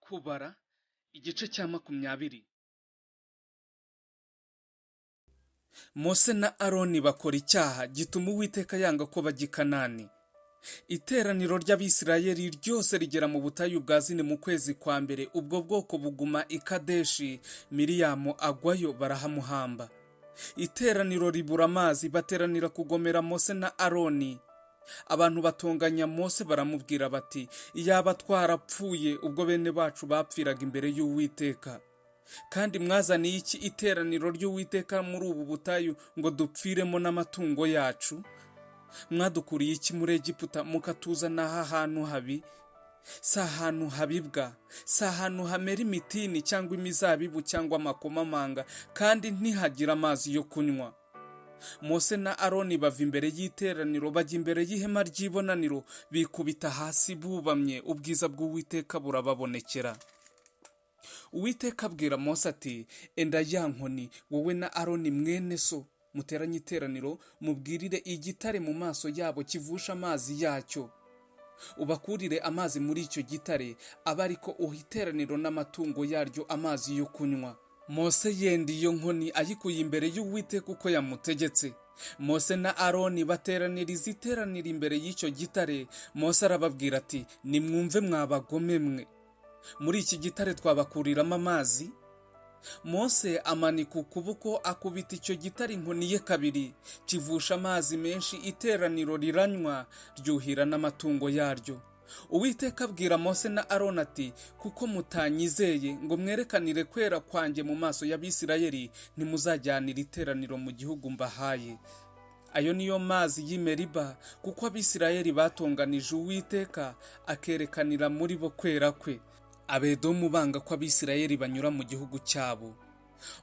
Kubara igice cya 20. Mose na Aroni bakora icyaha gituma Uwiteka yanga ko bajya i Kanani. Iteraniro ry'Abisirayeli ryose rigera mu butayu bwa Zini mu kwezi kwa mbere, ubwo bwoko buguma i Kadeshi. Miriyamu agwayo barahamuhamba. Iteraniro ribura amazi, bateranira kugomera Mose na Aroni. Abantu batonganya Mose baramubwira bati, iyaba twarapfuye ubwo bene bacu bapfiraga imbere y'Uwiteka. Kandi mwazaniye iki iteraniro ry'Uwiteka muri ubu butayu ngo dupfiremo n'amatungo yacu? Mwadukuriye iki muri Egiputa mukatuzana aha hantu habi? Si ahantu habibwa, si ahantu hamera imitini cyangwa imizabibu cyangwa amakomamanga, kandi ntihagira amazi yo kunywa. Mose na Aroni bava imbere y'iteraniro bajya imbere y'ihema ry'ibonaniro, bikubita hasi bubamye, ubwiza bw'Uwiteka burababonekera. Uwiteka abwira Mose ati, enda ya nkoni wowe na Aroni mwene so muteranye iteraniro, mubwirire igitare mu maso yabo kivusha amazi yacyo. Ubakurire amazi muri icyo gitare, aba ariko uhiteraniro n'amatungo yaryo amazi yo kunywa. Mose yenda iyo nkoni ayikuye imbere y'Uwiteka uko yamutegetse. Mose na Aroni bateraniriza iteraniro imbere y'icyo gitare. Mose arababwira ati, nimwumve mwabagome mwe, muri iki gitare twabakuriramo amazi? Mose amanika ukuboko akubita icyo gitare inkoni ye kabiri, kivusha amazi menshi, iteraniro riranywa ryuhira n'amatungo yaryo. Uwiteka abwira Mose na Aroni ati, kuko mutanyizeye ngo mwerekanire kwera kwanjye mu maso y'Abisirayeli, ntimuzajyanira iteraniro mu gihugu mbahaye. Ayo niyo mazi y'i Meriba, kuko Abisirayeli batonganije Uwiteka akerekanira muri bo kwera kwe. Abedomu banga ko Abisirayeli banyura mu gihugu cyabo.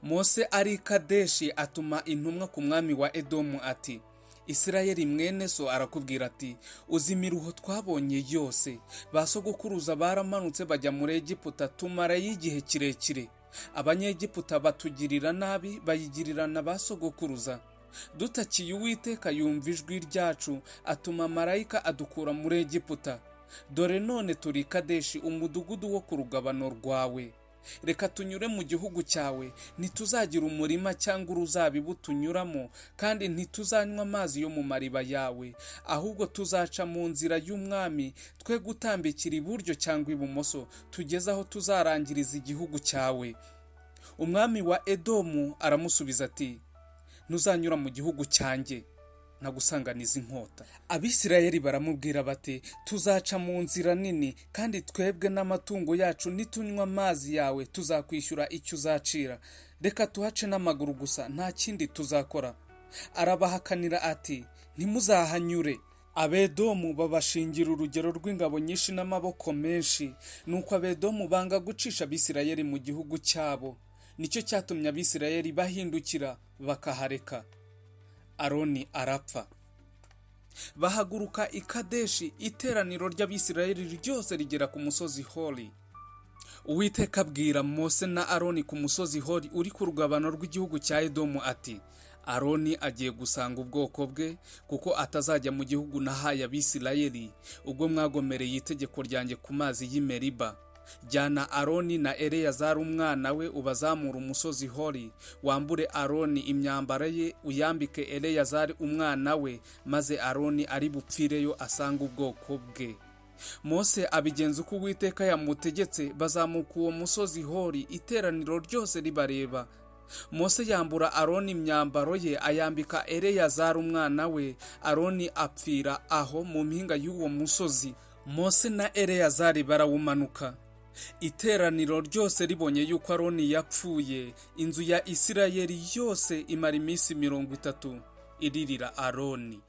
Mose ari i Kadeshi atuma intumwa ku mwami wa Edomu ati, Isirayeli mwene so arakubwira ati, uzi imiruho twabonye yose. Ba sogokuruza baramanutse bajya muri Egiputa, tumarayo igihe kirekire. Abanyegiputa batugirira nabi, bayigirira na ba sogokuruza. Dutakiye Uwiteka yumva ijwi ryacu, atuma marayika adukura muri Egiputa. Dore none turi Kadeshi, umudugudu wo ku rugabano rwawe. Reka tunyure mu gihugu cyawe, ntituzagira umurima cyangwa uruzabibu tunyuramo, kandi ntituzanywa amazi yo mu mariba yawe, ahubwo tuzaca mu nzira y'umwami, twe gutambikira iburyo cyangwa ibumoso, tugeze aho tuzarangiriza igihugu cyawe. Umwami wa Edomu aramusubiza ati, ntuzanyura mu gihugu cyanjye, nagusanganiza inkota. Abisirayeli baramubwira bati, tuzaca mu nzira nini, kandi twebwe n'amatungo yacu nitunywa amazi yawe tuzakwishyura icyo uzacira. Reka tuhace n'amaguru gusa, nta kindi tuzakora. Arabahakanira ati, ntimuzahanyure. Abedomu babashingira urugero rw'ingabo nyinshi n'amaboko menshi, nuko Abedomu banga gucisha Abisirayeli mu gihugu cyabo. Nicyo cyatumye Abisirayeli bahindukira bakahareka. Aroni arapfa. Bahaguruka i Kadeshi, iteraniro ry'Abisirayeli ryose rigera ku musozi Hori. Uwiteka abwira Mose na Aroni ku musozi Hori uri ku rugabano rw'igihugu cya Edomu ati, Aroni agiye gusanga ubwoko bwe, kuko atazajya mu gihugu nahaye Abisirayeli ubwo mwagomereye itegeko ryanjye ku mazi y'i Meriba. Jyana Aroni na Eleyazari umwana we ubazamura umusozi Hori, wambure Aroni imyambaro ye, uyambike Eleyazari umwana we, maze Aroni ari bupfireyo asanga ubwoko bwe. Mose abigenza uko Uwiteka yamutegetse, bazamuka uwo musozi Hori, iteraniro ryose ribareba. Mose yambura Aroni imyambaro ye, ayambika Eleyazari umwana we. Aroni apfira aho mu mpinga y'uwo musozi. Mose na Eleyazari barawumanuka. Iteraniro ryose ribonye yuko Aroni yapfuye, inzu ya Isirayeli yose imara iminsi 30 iririra Aroni.